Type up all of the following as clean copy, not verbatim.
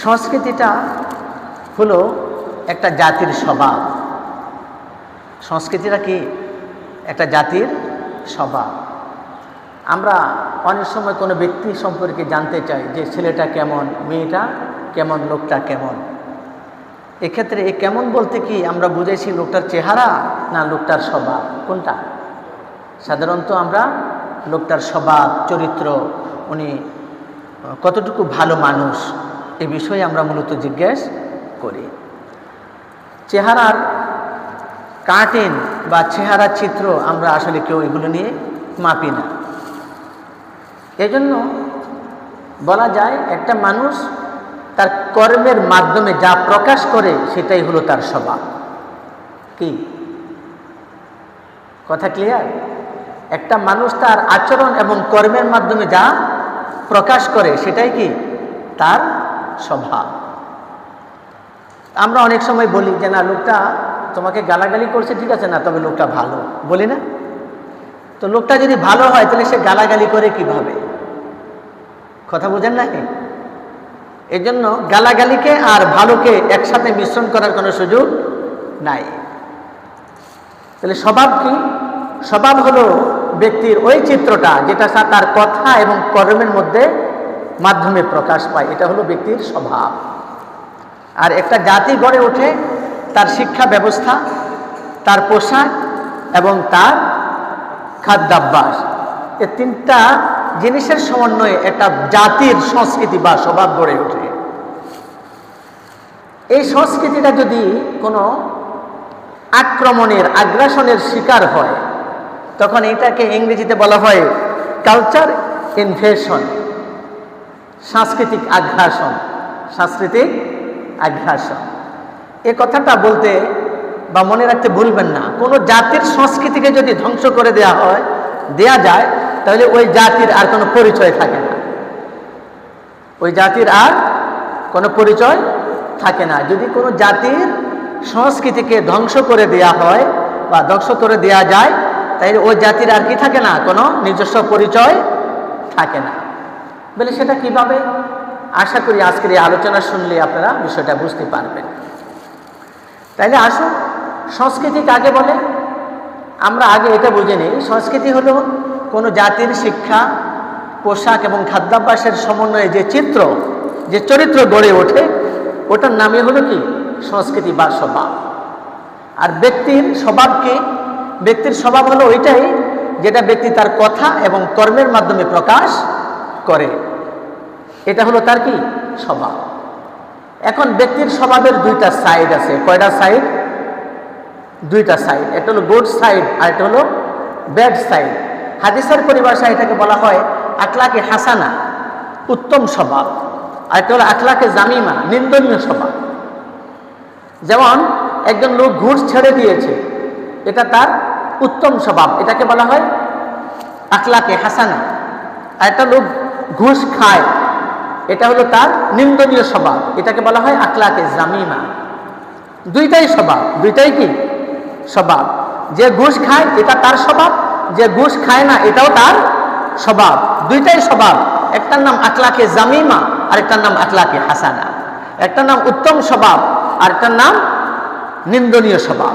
সংস্কৃতিটা হলো একটা জাতির স্বভাব। সংস্কৃতিটা কি? একটা জাতির স্বভাব। আমরা অনেক সময় কোনো ব্যক্তি সম্পর্কে জানতে চাই যে ছেলেটা কেমন, মেয়েটা কেমন, লোকটা কেমন। এক্ষেত্রে এ কেমন বলতে কি আমরা বুঝেছি লোকটার চেহারা না লোকটার স্বভাব? কোনটা? সাধারণত আমরা লোকটার স্বভাব, চরিত্র, উনি কতটুকু ভালো মানুষ, এ বিষয়ে আমরা মূলত জিজ্ঞেস করি। চেহারার কাটিং বা চেহারার চিত্র আমরা আসলে কেউ এগুলো নিয়ে মাপি না। এজন্য বলা যায় একটা মানুষ তার কর্মের মাধ্যমে যা প্রকাশ করে সেটাই হলো তার স্বভাব। কি কথা ক্লিয়ার? একটা মানুষ তার আচরণ এবং কর্মের মাধ্যমে যা প্রকাশ করে সেটাই কি তার স্বভাব। আমরা অনেক সময় বলি যে না, লোকটা তোমাকে গালাগালি করছে, ঠিক আছে না, তবে লোকটা ভালো, বলি না? তো লোকটা যদি ভালো হয় তাহলে সে গালাগালি করে কিভাবে? কথা বোঝেন নাকি? এই জন্য গালাগালিকে আর ভালোকে একসাথে মিশ্রণ করার কোনো সুযোগ নাই। তাহলে স্বভাব কি? স্বভাব হলো ব্যক্তির ওই চিত্রটা যেটা তার কথা এবং কর্মের মধ্যে মাধ্যমে প্রকাশ পায়, এটা হলো ব্যক্তির স্বভাব। আর একটা জাতি গড়ে ওঠে তার শিক্ষা ব্যবস্থা, তার পোশাক এবং তার খাদ্যাভ্যাস। এই তিনটা জিনিসের সমন্বয়ে একটা জাতির সংস্কৃতি বা স্বভাব গড়ে ওঠে। এই সংস্কৃতিটা যদি কোনো আক্রমণের, আগ্রাসনের শিকার হয়, তখন এটাকে ইংরেজিতে বলা হয় কালচার ইনভেশন, সাংস্কৃতিক আগ্রাসন। সাংস্কৃতিক আগ্রাসন এ কথাটা বলতে বা মনে রাখতে ভুলবেন না। কোনো জাতির সংস্কৃতিকে যদি ধ্বংস করে দেয়া যায় তাহলে ওই জাতির আর কোনো পরিচয় থাকে না। ওই জাতির আর কোনো পরিচয় থাকে না। যদি কোনো জাতির সংস্কৃতিকে ধ্বংস করে দেয়া হয় বা ধ্বংস করে দেয়া যায় তাহলে ওই জাতির আর কি থাকে না, কোনো নিজস্ব পরিচয় থাকে না। বলে সেটা কিভাবে? আশা করি আজকের এই আলোচনা শুনলে আপনারা বিষয়টা বুঝতে পারবেন। তাইলে আসুন, সংস্কৃতি কাকে বলে আমরা আগে এটা বুঝে নিই। সংস্কৃতি হলো কোনো জাতির শিক্ষা, পোশাক এবং খাদ্যাভ্যাসের সমন্বয়ে যে চিত্র, যে চরিত্র গড়ে ওঠে, ওটার নামই হলো কি সংস্কৃতি বা স্বভাব। আর ব্যক্তির স্বভাব কি? ব্যক্তির স্বভাব হলো ওইটাই যেটা ব্যক্তি তার কথা এবং কর্মের মাধ্যমে প্রকাশ করে, এটা হলো তার কি স্বভাব। এখন ব্যক্তির স্বভাবের দুইটা সাইড আছে। কয়টা সাইড? দুইটা সাইড। একটা হলো গুড সাইড আর একটা হলো ব্যাড সাইড। হাদিসের পরিভাষায় এটাকে বলা হয় আখলাকে হাসানা, উত্তম স্বভাব। আর একটা হলো আখলাকে জামিমা, নিন্দনীয় স্বভাব। যেমন একজন লোক ঘুষ ছেড়ে দিয়েছে, এটা তার উত্তম স্বভাব, এটাকে বলা হয় আখলাকে হাসানা। আর একটা লোক ঘুষ খায়, এটা হলো তার নিন্দনীয় স্বভাব, এটাকে বলা হয় আখলাকে জামিমা। দুইটাই স্বভাব, দুইটাই কি স্বভাব। যে ঘুষ খায় এটা তার স্বভাব, যে ঘুষ খায় না এটাও তার স্বভাব। দুইটাই স্বভাব। একটার নাম আখলাকে জামিমা আর একটার নাম আখলাকে হাসানা। একটার নাম উত্তম স্বভাব আর একটার নাম নিন্দনীয় স্বভাব।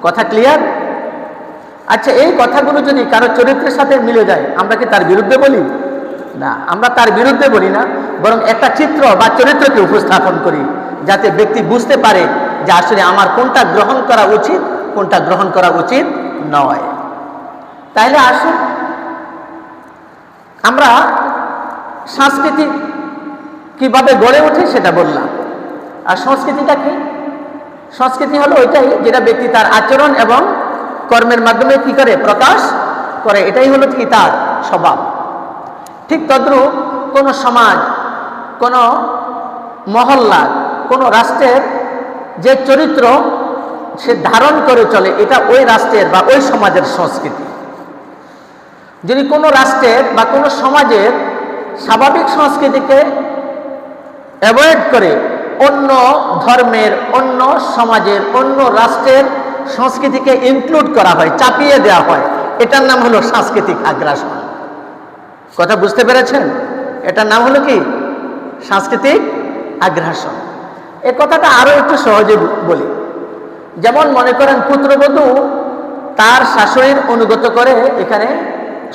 কথা ক্লিয়ার? আচ্ছা, এই কথাগুলো যদি কারো চরিত্রের সাথে মিলে যায় আমরা কি তার বিরুদ্ধে বলি? না, আমরা তার বিরুদ্ধে বলি না, বরং একটা চিত্র বা চরিত্রকে উপস্থাপন করি যাতে ব্যক্তি বুঝতে পারে যে আসলে আমার কোনটা গ্রহণ করা উচিত, কোনটা গ্রহণ করা উচিত নয়। তাহলে আসুন, আমরা সংস্কৃতি কিভাবে গড়ে ওঠে সেটা বললাম। আর সংস্কৃতিটা কি? সংস্কৃতি হলো ওইটাই যেটা ব্যক্তি তার আচরণ এবং কর্মের মাধ্যমে কি করে প্রকাশ করে, এটাই হলো কি তার স্বভাব। ঠিক তদ্রূপ কোনো সমাজ, কোনো মহল্লা, কোনো রাষ্ট্রের যে চরিত্র সে ধারণ করে চলে, এটা ওই রাষ্ট্রের বা ওই সমাজের সংস্কৃতি। যদি কোনো রাষ্ট্রের বা কোনো সমাজের স্বাভাবিক সংস্কৃতিকে অ্যাভয়েড করে অন্য ধর্মের, অন্য সমাজের, অন্য রাষ্ট্রের সংস্কৃতিকে ইনক্লুড করা হয়, চাপিয়ে দেওয়া হয়, এটার নাম হলো সাংস্কৃতিক আগ্রাসন। কথা বুঝতে পেরেছেন? এটার নাম হলো কি সাংস্কৃতিক আগ্রাসন। এ কথাটা আরো একটু সহজে বলি। যেমন মনে করেন পুত্রবধূ তার শাশুড়ির অনুগত করে এখানে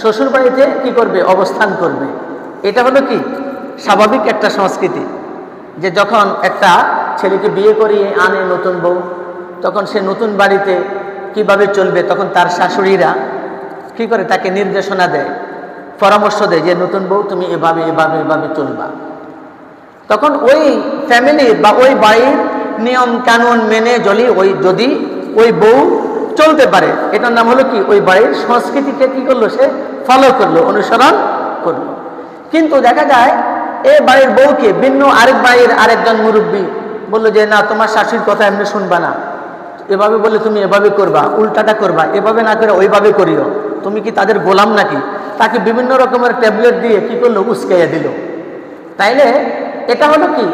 শ্বশুর বাড়িতে কি করবে, অবস্থান করবে। এটা হলো কি স্বাভাবিক একটা সংস্কৃতি, যে যখন একটা ছেলেকে বিয়ে করিয়ে আনে নতুন বউ, তখন সে নতুন বাড়িতে কিভাবে চলবে, তখন তার শাশুড়িরা কি করে তাকে নির্দেশনা দেয়, পরামর্শ দেয় যে নতুন বউ তুমি এভাবে এভাবে এভাবে চলবা। তখন ওই ফ্যামিলির বা ওই বাড়ির নিয়ম কানুন মেনে যদি ওই বউ চলতে পারে, এটার নাম হলো কি ওই বাড়ির সংস্কৃতিকে কি করলো, সে ফলো করলো, অনুসরণ করলো। কিন্তু দেখা যায় এই বাড়ির বউকে ভিন্ন আরেক বাড়ির আরেকজন মুরব্বী বললো যে না, তোমার শাশুড়ির কথা এমনি শুনবা না, এভাবে বললে তুমি এভাবে করবা, উল্টাটা করবা, এভাবে না করে ওইভাবে করিও। তুমি কি তাদের গোলাম নাকি? তাকে বিভিন্ন রকমের ট্যাবলেট দিয়ে কি করলো, উস্কাইয়া দিল। তাইলে এটা হলো কি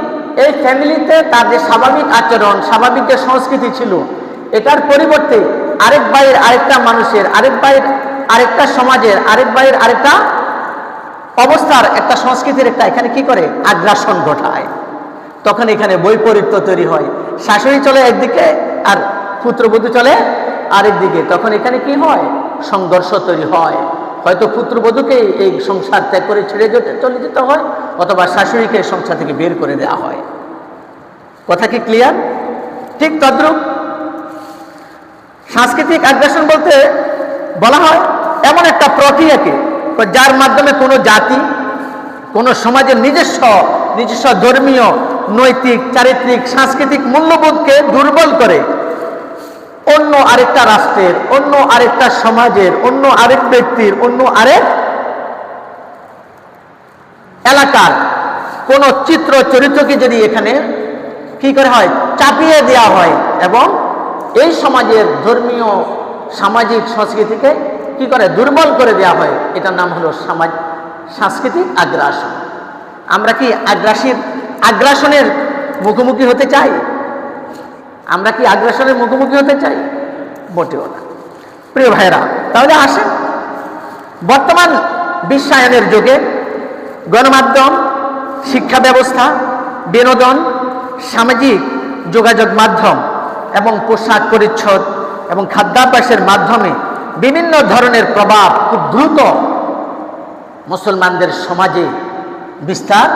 এই ফ্যামিলিতে তার যে স্বাভাবিক আচরণ, স্বাভাবিক যে সংস্কৃতি ছিল, এটার পরিবর্তে আরেক বাড়ির আরেকটা মানুষের, আরেক বাড়ির আরেকটা সমাজের, আরেক বাড়ির আরেকটা অবস্থার একটা সংস্কৃতির একটা এখানে কি করে, আগ্রাসন ঘটায়। তখন এখানে বৈপরীত্য তৈরি হয়, শাশুড়ি চলে একদিকে আর পুত্রবধূ চলে আরেক দিকে। তখন এখানে কি হয়, সংঘর্ষ তৈরি হয়। হয়তো পুত্রবধূকে এই সংসার ত্যাগ করে ছেড়ে চলে যেতে হয়, অথবা শাশুড়িকে সংসার থেকে বের করে দেওয়া হয়। কথা কি ক্লিয়ার? ঠিক তদ্রূপ সাংস্কৃতিক আগ্রাসন বলতে বলা হয় এমন একটা প্রক্রিয়াকে যার মাধ্যমে কোনো জাতি, কোনো সমাজের নিজস্ব ধর্মীয়, নৈতিক, চারিত্রিক, সাংস্কৃতিক মূল্যবোধকে দুর্বল করে অন্য আরেকটা রাষ্ট্রের, অন্য আরেকটা সমাজের, অন্য আরেক ব্যক্তির, অন্য আরেক এলাকার কোন চিত্র চরিত্রকে যদি এখানে কি করে হয়, চাপিয়ে দেওয়া হয় এবং এই সমাজের ধর্মীয়, সামাজিক সংস্কৃতিকে কি করে, দুর্বল করে দেওয়া হয়, এটার নাম হলো সাংস্কৃতিক আগ্রাসন। আমরা কি আগ্রাসনের মুখোমুখি হতে চাই? আমরা কি আগ্রাসনের মুখোমুখি হতে চাই? মোটেও না। প্রিয় ভাইরা, তাহলে আসেন বর্তমান বিশ্বায়নের যুগে গণমাধ্যম, শিক্ষা ব্যবস্থা, বিনোদন, সামাজিক যোগাযোগ মাধ্যম এবং পোশাক পরিচ্ছদ এবং খাদ্যাভ্যাসের মাধ্যমে বিভিন্ন ধরনের প্রভাব খুব দ্রুত মুসলমানদের সমাজে বিস্তার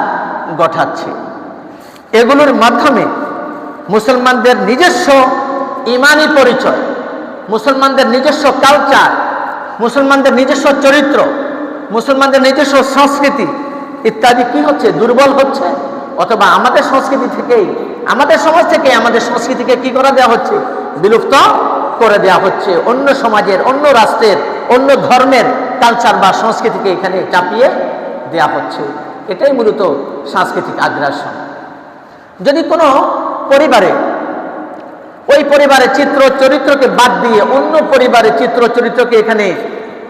ঘটাচ্ছে। এগুলোর মাধ্যমে মুসলমানদের নিজস্ব ইমানি পরিচয়, মুসলমানদের নিজস্ব কালচার, মুসলমানদের নিজস্ব চরিত্র, মুসলমানদের নিজস্ব সংস্কৃতি ইত্যাদি কি হচ্ছে, দুর্বল হচ্ছে, অথবা আমাদের সংস্কৃতি থেকেই, আমাদের সমাজ থেকে আমাদের সংস্কৃতিকে কি করে দেওয়া হচ্ছে, বিলুপ্ত করে দেওয়া হচ্ছে। অন্য সমাজের, অন্য রাষ্ট্রের, অন্য ধর্মের কালচার বা সংস্কৃতিকে এখানে চাপিয়ে দেওয়া হচ্ছে। এটাই মূলত সাংস্কৃতিক আগ্রাসন। যদি কোনো পরিবারে ওই পরিবারের চিত্র চরিত্রকে বাদ দিয়ে অন্য পরিবারের চিত্র চরিত্রকে এখানে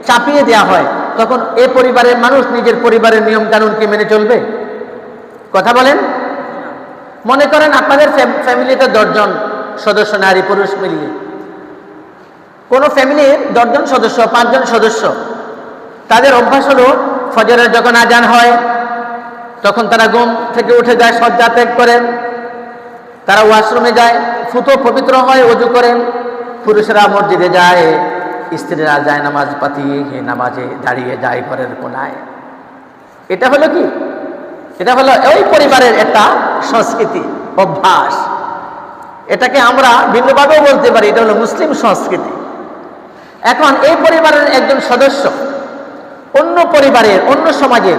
চাপিয়ে দেওয়া হয়, তখন এ পরিবারের মানুষ নিজের পরিবারের নিয়ম কানুনকে মেনে চলবে? কথা বলেন। মনে করেন আপনাদের ফ্যামিলিতে 10 জন সদস্য, নারী পুরুষ মিলিয়ে কোনো ফ্যামিলির 10 জন সদস্য, 5 জন সদস্য, তাদের অভ্যাস হলো ফজরের যখন আজান হয় তখন তারা ঘুম থেকে উঠে যায়, শয্যা ত্যাগ করেন, তারা ওয়াশরুমে যায়, ফুতো পবিত্র হয়, ওযু করেন, পুরুষেরা মসজিদে যায়, স্ত্রীরা যায় নামাজ পাতিয়ে নামাজে দাঁড়িয়ে যায় ঘরের কোনায়। এটা হলো কি, এটা হলো ওই পরিবারের একটা সংস্কৃতি, অভ্যাস। এটাকে আমরা ভিন্নভাবেও বলতে পারি, এটা হলো মুসলিম সংস্কৃতি। এখন এই পরিবারের একজন সদস্য অন্য পরিবারের, অন্য সমাজের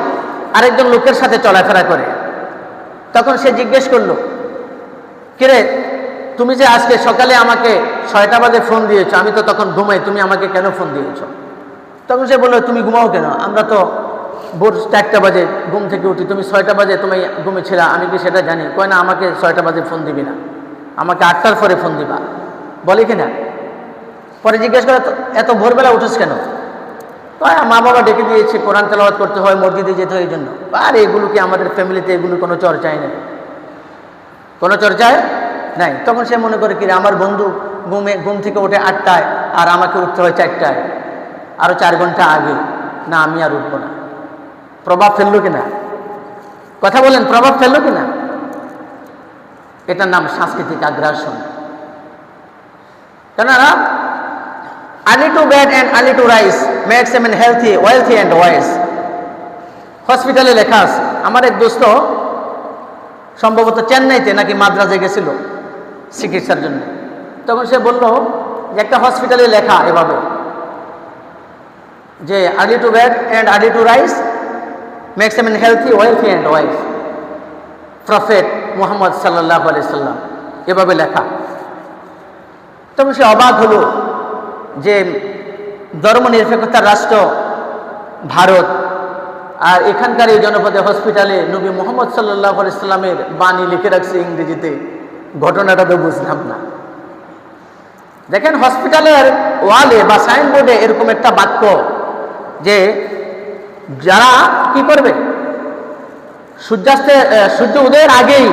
আরেকজন লোকের সাথে চলাফেরা করে, তখন সে জিজ্ঞেস করলো, কিরে তুমি যে আজকে সকালে আমাকে 6টা বাজে ফোন দিয়েছো, আমি তো তখন ঘুমাই, তুমি আমাকে কেন ফোন দিয়েছো? তখন সে বললো, তুমি ঘুমাও কেন? আমরা তো ভোর 4টা বাজে ঘুম থেকে উঠি, তুমি 6টা বাজে তুমি ঘুমেছিলা, আমি কি সেটা জানি? কয় না, আমাকে 6টা বাজে ফোন দিবি না, আমাকে 8টার পরে ফোন দিবা। বলে কিনা? পরে জিজ্ঞেস করে, এত ভোরবেলা উঠিস কেন? মা বাবা ডেকে দিয়েছে, কোরআন তেলাওয়াত করতে হয়, মসজিদে যেতে হয়, এই জন্য। আর এগুলো কি আমাদের ফ্যামিলিতে এগুলো কোনো চর্চাই নেই, কোনো চর্চায় নাই। তখন সে মনে করে কি আমার বন্ধু ঘুম থেকে ওঠে 8টায় আর আমাকে উঠতে হয় 4টায়, আরো 4 ঘন্টা আগে, না আমি আর উঠবো না। প্রভাব ফেললো কিনা? কথা বলেন, প্রভাব ফেললো কিনা? এটার নাম সাংস্কৃতিক আগ্রাসন। কেননা early to bed and early to rise makes a man healthy, wealthy and wise. হসপিটালে লেখা আছে। আমার এক দোস্ত সম্ভবত চেন্নাইতে নাকি মাদ্রাজে গেছিল চিকিৎসার জন্য, তখন সে বলল যে একটা হসপিটালে লেখা এভাবে যে early to bed and early to rise makes a man healthy, wealthy and wise. Prophet Muhammad সাল্লাল্লাহু আলাইহি সাল্লাম এভাবে লেখা। তখন সে অবাক হলো যে ধর্মনিরপেক্ষতার রাষ্ট্র ভারত, আর এখানকার এই জনপদে হসপিটালে নবী মুহাম্মদ সাল্লাল্লাহু আলাইহি সাল্লামের বাণী লিখে রাখছে ইংরেজিতে। ঘটনাটা তো বুঝলাম না। দেখেন হসপিটালের ওয়ালে বা সাইনবোর্ডে এরকম একটা বাক্য যে যারা কি করবে, সূর্য উদয়ের আগেই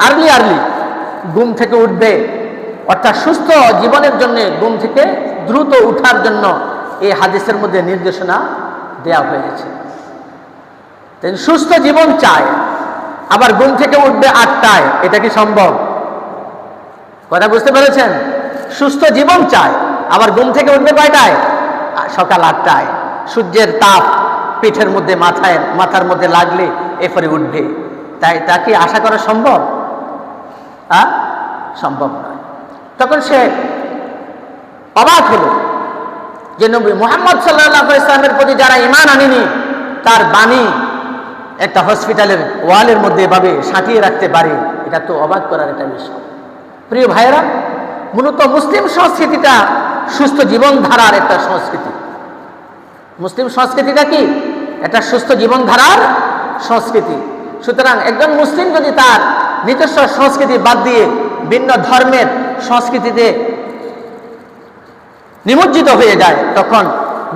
আর্লি ঘুম থেকে উঠবে, অর্থাৎ সুস্থ জীবনের জন্য ঘুম থেকে দ্রুত উঠার জন্য এই হাদিসের মধ্যে নির্দেশনা দেওয়া হয়েছে। সুস্থ জীবন চায়, আবার ঘুম থেকে উঠবে 8টায়, এটা কি সম্ভব? কথা বুঝতে পেরেছেন? সুস্থ জীবন চায়, আবার ঘুম থেকে উঠবে কয়টায়? সকাল 8টায়। সূর্যের তাপ পিঠের মধ্যে মাথার মধ্যে লাগলে এরপরে উঠবে, তাই তা কি আশা করা সম্ভব? সম্ভব নয়। তখন সে অবাক হলো যে নবী মুহাম্মদ সাল্লাল্লাহু আলাইহি ওয়াসাল্লামের প্রতি যারা ঈমান আনেনি, তার বাণী একটা হসপিটালের ওয়ালের মধ্যে এভাবে সাঁটিয়ে রাখতে পারে, এটা তো অবাক করার একটা বিষয়। প্রিয় ভাইয়েরা, মূলত মুসলিম সংস্কৃতিটা সুস্থ জীবনধারার একটা সংস্কৃতি। মুসলিম সংস্কৃতিটা কি? একটা সুস্থ জীবনধারার সংস্কৃতি। সুতরাং একজন মুসলিম যদি তার নিজস্ব সংস্কৃতি বাদ দিয়ে ভিন্ন ধর্মের সংস্কৃতিতে নিমজ্জিত হয়ে যায়, তখন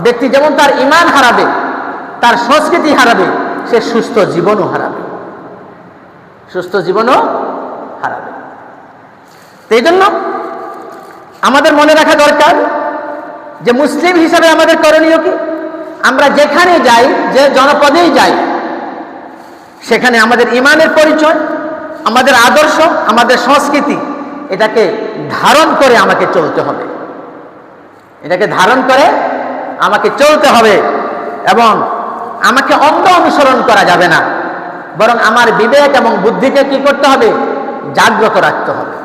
ব্যক্তি যেমন তার ঈমান হারাবে, তার সংস্কৃতি হারাবে, সে সুস্থ জীবনও হারাবে। সুস্থ জীবনও হারাবে। এই জন্য আমাদের মনে রাখা দরকার যে মুসলিম হিসাবে আমাদের করণীয় কি? আমরা যেখানে যাই, যে জনপদেই যাই, সেখানে আমাদের ঈমানের পরিচয়, আমাদের আদর্শ, আমাদের সংস্কৃতি, এটাকে ধারণ করে আমাকে চলতে হবে। এটাকে ধারণ করে আমাকে চলতে হবে এবং আমাকে অন্ধ অনুসরণ করা যাবে না, বরং আমার বিবেক এবং বুদ্ধিকে কি করতে হবে? জাগ্রত রাখতে হবে।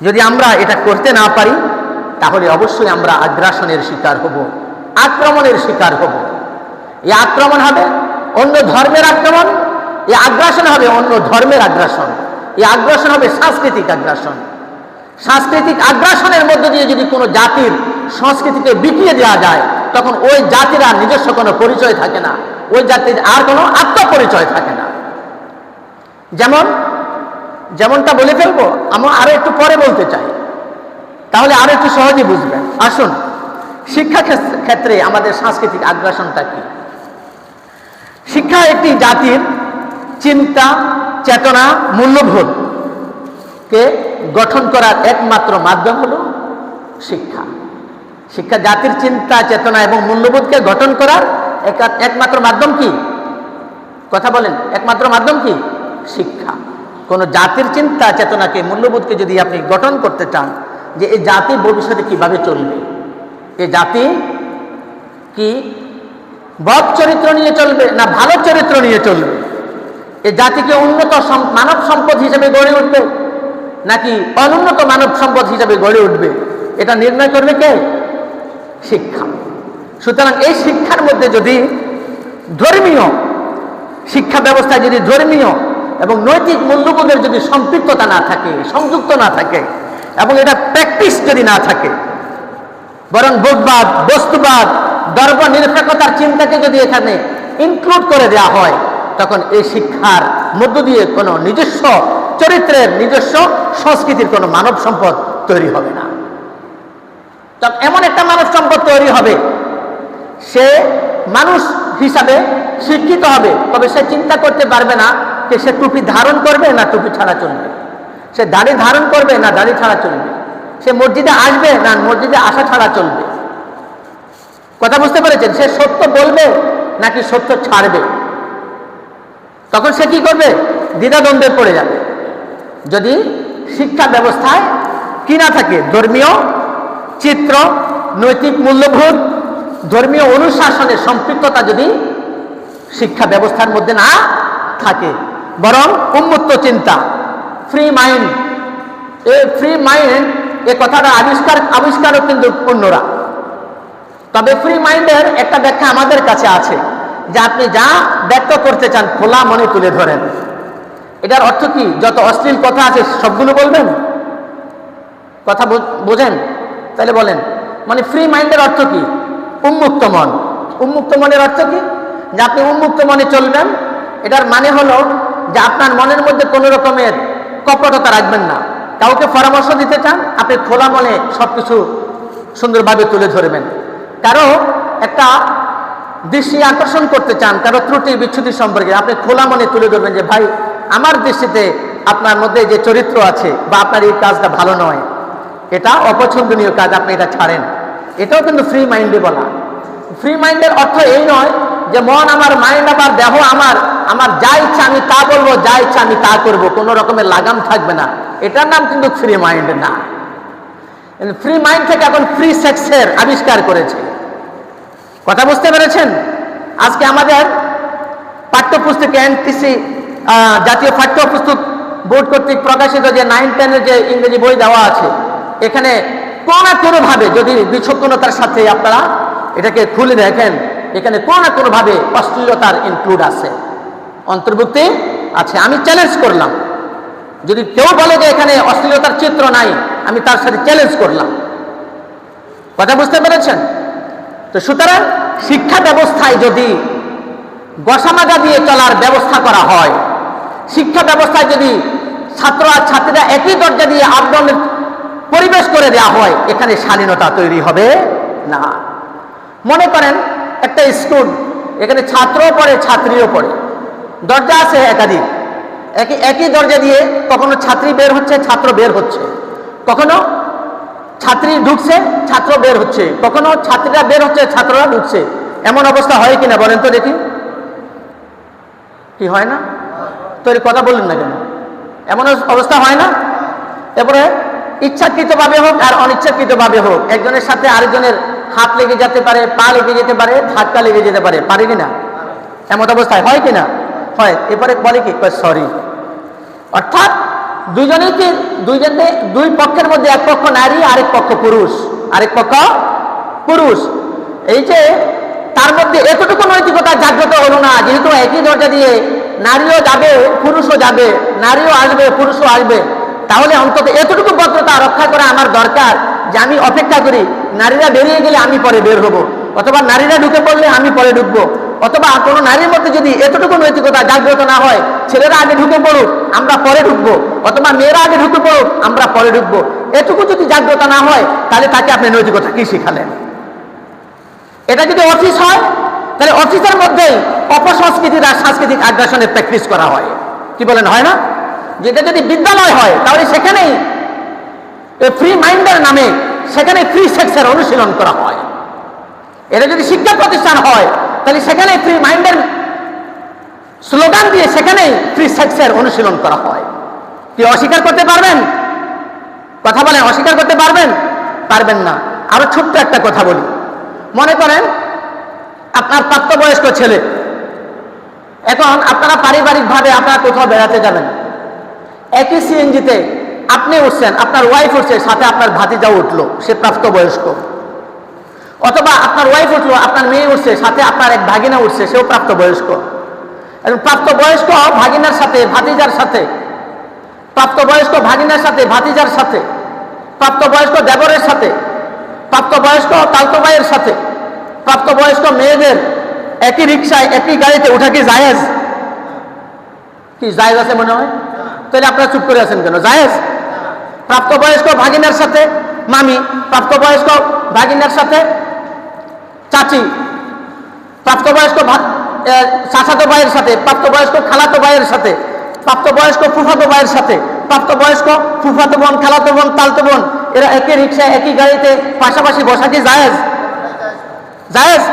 যদি আমরা এটা করতে না পারি, তাহলে অবশ্যই আমরা আগ্রাসনের শিকার হব, আক্রমণের শিকার হব। এই আক্রমণ হবে অন্য ধর্মের আক্রমণ, এই আগ্রাসন হবে অন্য ধর্মের আগ্রাসন, এই আগ্রাসন হবে সাংস্কৃতিক আগ্রাসন। সাংস্কৃতিক আগ্রাসনের মধ্য দিয়ে যদি কোনো জাতির সংস্কৃতিকে বিকিয়ে দেওয়া যায়, তখন ওই জাতির আর নিজস্ব কোনো পরিচয় থাকে না, ওই জাতির আর কোনো আত্মপরিচয় থাকে না। যেমনটা বলে ফেলবো, আমি আরো একটু পরে বলতে চাই, তাহলে আরো একটু সহজে বুঝবেন। আসুন, শিক্ষা ক্ষেত্রে আমাদের সাংস্কৃতিক আগ্রাসনটা কি? শিক্ষা একটি জাতির চিন্তা, চেতনা, মূল্যবোধকে গঠন করার একমাত্র মাধ্যম হলো শিক্ষা। শিক্ষা জাতির চিন্তা, চেতনা এবং মূল্যবোধকে গঠন করার একমাত্র মাধ্যম কি? কথা বলেন, একমাত্র মাধ্যম কি? শিক্ষা। কোন জাতির চিন্তা, চেতনাকে, মূল্যবোধকে যদি আপনি গঠন করতে চান, যে এই জাতি ভবিষ্যতে কিভাবে চলবে, এই জাতি কি বদ চরিত্র নিয়ে চলবে না ভালো চরিত্র নিয়ে চলবে, এই জাতিকে উন্নত মানব সম্পদ হিসেবে গড়ে উঠবে নাকি অনুন্নত মানব সম্পদ হিসেবে গড়ে উঠবে, এটা নির্ণয় করবে কে? শিক্ষা। সুতরাং এই শিক্ষার মধ্যে যদি ধর্মীয় শিক্ষা ব্যবস্থায় যদি ধর্মীয় এবং নৈতিক মূল্যবোধের যদি সম্পৃক্ততা না থাকে, সংযুক্ত না থাকে, এবং এটা প্র্যাকটিস যদি না থাকে, বরং ভোগবাদ, বস্তুবাদ, ধর্ম নিরপেক্ষতার চিন্তাকে যদি এখানে ইনক্লুড করে দেওয়া হয়, তখন এই শিক্ষার মধ্য দিয়ে কোনো নিজস্ব চরিত্রের, নিজস্ব সংস্কৃতির কোনো মানব সম্পদ তৈরি হবে না। তখন এমন একটা মানব সম্পদ তৈরি হবে, সে মানুষ হিসাবে শিক্ষিত হবে, তবে সে চিন্তা করতে পারবে না যে সে টুপি ধারণ করবে না টুপি ছাড়া চলবে, সে দাড়ি ধারণ করবে না দাড়ি ছাড়া চলবে, সে মসজিদে আসবে না মসজিদে আসা ছাড়া চলবে। কথা বুঝতে পেরেছেন? সে সত্য বলবে নাকি সত্য ছাড়বে। তখন সে কি করবে? দ্বিধাদ্বন্দ্বে পড়ে যাবে। যদি শিক্ষা ব্যবস্থায় কি না থাকে, ধর্মীয় চিত্র, নৈতিক মূল্যবোধ, ধর্মীয় অনুশাসনের সম্পৃক্ততা যদি শিক্ষা ব্যবস্থার মধ্যে না থাকে, বরং উন্মুক্ত চিন্তা, ফ্রি মাইন্ড, এই ফ্রি মাইন্ড এ কথাটা আবিষ্কারও কিন্তু অন্যরা। তবে ফ্রি মাইন্ডের একটা ব্যাখ্যা আমাদের কাছে আছে, যে আপনি যা ব্যক্ত করতে চান খোলা মনে তুলে ধরেন। এটার অর্থ কি? যত অশ্লীল কথা আছে সবগুলো বলবেন? কথা বোঝেন? তাহলে বলেন, মানে ফ্রি মাইন্ডের অর্থ কি? উন্মুক্ত মন। উন্মুক্ত মনের অর্থ কি? যে আপনি উন্মুক্ত মনে চলবেন। এটার মানে হলো যে আপনার মনের মধ্যে কোনো রকমের কপটতা রাখবেন না। কাউকে পরামর্শ দিতে চান, আপনি খোলা মনে সবকিছু সুন্দরভাবে তুলে ধরবেন। কারো একটা দৃষ্টি আকর্ষণ করতে চান, কারো ত্রুটি বিচ্ছুতি সম্পর্কে, আপনি খোলা মনে তুলে ধরবেন যে ভাই, আমার দৃষ্টিতে আপনার মধ্যে যে চরিত্র আছে বা আপনার এই কাজটা ভালো নয়, এটা অপছন্দনীয় কাজ, আপনি এটা ছাড়েন। এটাও কিন্তু ফ্রি মাইন্ডে বলা। ফ্রি মাইন্ডের অর্থ এই নয় যে মন আমার, মাইন্ড আমার, দেহ আমার, আমার যা ইচ্ছা আমি তা বলবো, যা ইচ্ছা আমি তা করবো, কোনো রকমের লাগাম থাকবে না। এটার নাম কিন্তু ফ্রি মাইন্ড না। ফ্রি মাইন্ড থেকে এখন ফ্রি সেক্সের আবিষ্কার করেছে। কথা বুঝতে পেরেছেন? আজকে আমাদের পাঠ্যপুস্তকে এনটিসি জাতীয় পাঠ্যপুস্তক বোর্ড কর্তৃক প্রকাশিত যে 9-10 যে ইংরেজি বই দেওয়া আছে, এখানে কোনো না কোনোভাবে যদি বিচক্ষণতার সাথে আপনারা এটাকে খুলে দেখেন, এখানে কোনো না কোনোভাবে অশ্লীলতার ইনক্লুড আছে, অন্তর্ভুক্তি আছে। আমি চ্যালেঞ্জ করলাম, যদি কেউ বলে যে এখানে অশ্লীলতার চিত্র নাই, আমি তার সাথে চ্যালেঞ্জ করলাম। কথা বুঝতে পেরেছেন? তো সুতরাং শিক্ষা ব্যবস্থায় যদি গসামাজা দিয়ে চলার ব্যবস্থা করা হয়, শিক্ষা ব্যবস্থায় যদি ছাত্র আর ছাত্রীরা একই দরজা দিয়ে আন্দোলনের পরিবেশ করে দেওয়া হয়, এখানে স্বাধীনতা তৈরি হবে না। মনে করেন একটা স্কুল, এখানে ছাত্রও পড়ে ছাত্রীও পড়ে, দরজা আছে একাধিক, একই দরজা দিয়ে কখনো ছাত্রী বের হচ্ছে, ছাত্র বের হচ্ছে, কখনো ছাত্রী ঢুকছে, ছাত্র বের হচ্ছে, কখনো ছাত্রীরা বের হচ্ছে, ছাত্ররা ঢুকছে। এমন অবস্থা হয় কিনা বলেন তো দেখি? কি হয় না? তো এর কথা বললেন না কেন? এমন অবস্থা হয় না? এরপরে ইচ্ছাকৃতভাবে হোক আর অনিচ্ছাকৃতভাবে হোক, একজনের সাথে আরেকজনের হাত লেগে যেতে পারে, পা লেগে যেতে পারে, ধাক্কা লেগে যেতে পারে, পারে কিনা? এমন অবস্থায় হয় কিনা? হয়। এরপরে বলে কি? সরি। অর্থাৎ দুই পক্ষের মধ্যে এক পক্ষ নারী, আরেক পক্ষ পুরুষ, আরেক পক্ষ পুরুষ। এই যে তার মধ্যে এতটুকু নৈতিকতা জাগ্রত হলো না, যেহেতু একই দরজা দিয়ে নারীও যাবে, পুরুষও যাবে, নারীও আসবে, পুরুষও আসবে, তাহলে অন্তত এতটুকু ভদ্রতা রক্ষা করা আমার দরকার যে আমি অপেক্ষা করি, নারীরা বেরিয়ে গেলে আমি পরে বের হব, অথবা নারীরা ঢুকে পড়লে আমি পরে ঢুকবো, অথবা কোনো নারীর মধ্যে যদি এতটুকু নৈতিকতা জাগ্রত না হয়, ছেলেরা আগে ঢুকে পড়ুক, আমরা পরে ঢুকবো, অথবা মেয়েরা আগে ঢুকে পড়ুক, আমরা পরে ঢুকবো, এটুকু যদি জাগ্রত না হয়, তাহলে তাকে আপনি নৈতিকতা কি শিখালেন? এটা যদি অফিস হয়, তাহলে অফিসের মধ্যেই অপসংস্কৃতির আর সাংস্কৃতিক আগ্রাসনের প্র্যাকটিস করা হয়। কি বলেন, হয় না? যেটা যদি বিদ্যালয় হয়, তাহলে সেখানেই ফ্রি মাইন্ডের নামে সেখানে ফ্রি সেক্সের অনুশীলন করা হয়। এটা যদি শিক্ষা প্রতিষ্ঠান হয়, তাহলে সেখানে ফ্রি মাইন্ডের স্লোগান দিয়ে সেখানেই ফ্রি সেক্সের অনুশীলন করা হয়। কি অস্বীকার করতে পারবেন? কথা বলেন, অস্বীকার করতে পারবেন? পারবেন না। আরো ছোট্ট একটা কথা বলি। মনে করেন আপনার প্রাপ্তবয়স্ক ছেলে, এখন আপনারা পারিবারিকভাবে আপনারা কোথাও বেড়াতে যাবেন, একই সিএনজিতে আপনি উঠছেন, আপনার ওয়াইফ উঠছে, সাথে আপনার ভাতিজাও উঠলো, সে প্রাপ্তবয়স্ক, অথবা আপনার ওয়াইফ উঠলো, আপনার মেয়ে উঠছে, সাথে আপনার এক ভাগিনা উঠছে, সেও প্রাপ্তবয়স্ক। এবং প্রাপ্তবয়স্ক ভাগিনার সাথে ভাতিজার সাথে, প্রাপ্তবয়স্ক ভাগিনার সাথে ভাতিজার সাথে, প্রাপ্তবয়স্ক দেবরের সাথে, প্রাপ্তবয়স্ক তালতো ভাইয়ের সাথে, প্রাপ্তবয়স্ক মেয়েদের একই রিক্সায় একই গাড়িতে ওঠা কি জায়েজ? কি জায়েজ আছে মনে হয়? তাহলে আপনারা চুপ করে আছেন কেন? জায়েজ। প্রাপ্তবয়স্ক ভাগিনার সাথে মামি, প্রাপ্তবয়স্ক ভাগিনার সাথে চাচি, প্রাপ্তবয়স্ক চাচাতো ভাইয়ের সাথে, প্রাপ্তবয়স্ক খালাতো ভাইয়ের সাথে, প্রাপ্তবয়স্ক ফুফাতো ভাইয়ের সাথে, প্রাপ্তবয়স্ক ফুফাতো বোন, খালাতো বোন, তালতো বোন, এরা একই রিক্সায় একই গাড়িতে পাশাপাশি বসা কি জায়েজ? জায়েজ?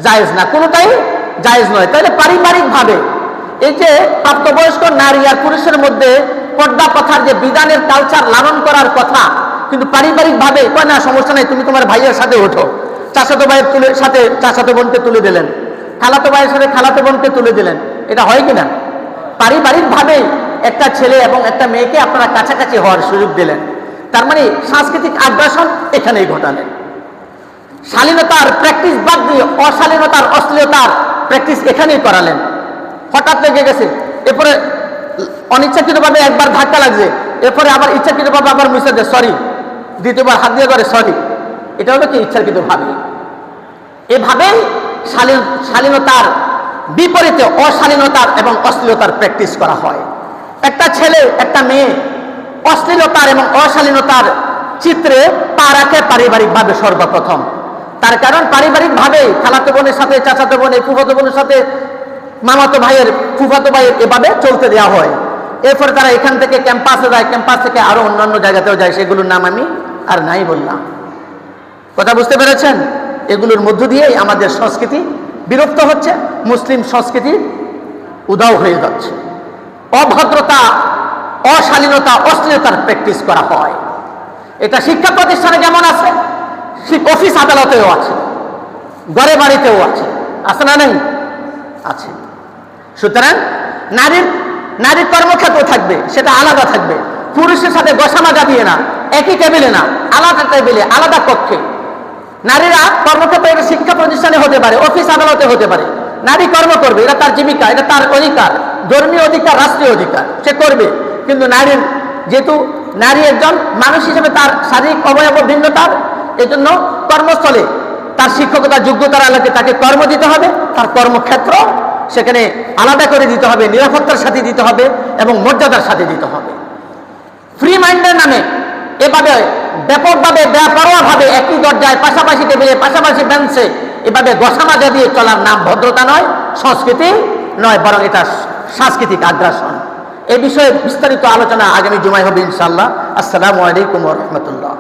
জায়েজ না, কোনোটাই জায়েজ নয়। তাহলে পারিবারিকভাবে এই যে প্রাপ্তবয়স্ক নারী আর পুরুষের মধ্যে পর্দা যে বিধানের কালচার লালন করার কথা, কিন্তু পারিবারিকভাবে কয় না সমস্যা নেই, তুমি তোমার ভাইয়ের সাথে ওঠো, চাচাতো ভাইয়ের সাথে চাচাতো বোনকে তুলে দিলেন, খালাতো ভাইয়ের সাথে খালাতো বোনকে তুলে দিলেন, এটা হয় কিনা? পারিবারিকভাবে একটা ছেলে এবং একটা মেয়েকে আপনারা কাছাকাছি হওয়ার সুযোগ দিলেন, তার মানে সাংস্কৃতিক আগ্রাসন এখানেই ঘটালেন। শালীনতার প্র্যাকটিস বাদ দিয়ে অশালীনতার অশ্লীলতার প্র্যাকটিস এখানেই করালেন। হঠাৎ লেগে গেছে, এরপরে অনিচ্ছাকৃতভাবে একবার ধাক্কা লাগছে, এরপরে আবার ইচ্ছাকৃতভাবে আবার মুছে দেয় সরি, দ্বিতীয়বার হাত দিয়ে করে সরি, এটা হলো কি ইচ্ছাকৃতভাবে। এভাবেই শালীনতার বিপরীতে অশালীনতার এবং অশ্লীলতার প্র্যাকটিস করা হয়। একটা ছেলে একটা মেয়ে অশ্লীলতার এবং অশালীনতার চিত্রে পা রাখে পারিবারিকভাবে সর্বপ্রথম। তার কারণ পারিবারিকভাবে খালাতো বোনের সাথে চাচাতো বোনের ফুফাতো বোনের সাথে মামাতো ভাইয়ের ফুফাতো ভাইয়ের এভাবে চলতে দেওয়া হয়। এরপরে তারা এখান থেকে ক্যাম্পাসে যায়, ক্যাম্পাস থেকে আরো অন্যান্য জায়গাতেও যায়, সেগুলোর নাম আমি আর নাই বললাম। কথা বুঝতে পেরেছেন? এগুলোর মধ্য দিয়েই আমাদের সংস্কৃতি বিরক্ত হচ্ছে, মুসলিম সংস্কৃতি উধাও হয়ে যাচ্ছে। অভদ্রতা, অশালীনতা, অশ্লীলতার প্র্যাকটিস করা হয়। এটা শিক্ষা প্রতিষ্ঠানে যেমন আছে, অফিস আদালতেও আছে, ঘরে বাড়িতেও আছে, আছে না নেই? আছে। সুতরাং নারীর কর্মক্ষেত্র থাকবে, সেটা আলাদা থাকবে, পুরুষের সাথে বসামাজা দিয়ে না, একই টেবিলে না, আলাদা টেবিলে আলাদা কক্ষে। নারীরা কর্মক্ষেত্রে, এটা শিক্ষা প্রতিষ্ঠানে হতে পারে, অফিস আদালতে হতে পারে, নারী কর্ম করবে, এটা তার জীবিকা, এটা তার অধিকার, ধর্মীয় অধিকার, রাষ্ট্রীয় অধিকার, সে করবে। কিন্তু নারীর, যেহেতু নারী একজন মানুষ হিসেবে তার শারীরিক অবয়ব ভিন্নতার, এজন্য কর্মস্থলে তার শিক্ষকতার যোগ্যতার আলোকে তাকে কর্ম দিতে হবে, তার কর্মক্ষেত্র সেখানে আলাদা করে দিতে হবে, নিরাপত্তার সাথে দিতে হবে এবং মর্যাদার সাথে দিতে হবে। ফ্রি মাইন্ডের নামে এভাবে ব্যাপকভাবে বেপরোয়াভাবে একই দরজায় পাশাপাশি টেবিলে পাশাপাশি বেঞ্চে এভাবে গসামাজা দিয়ে চলার নাম ভদ্রতা নয়, সংস্কৃতি নয়, বরং এটা সাংস্কৃতিক আগ্রাসন। এ বিষয়ে বিস্তারিত আলোচনা আগামী জুমায় হবে ইনশাআল্লাহ। আসসালামু আলাইকুম ওয়া রাহমাতুল্লাহ।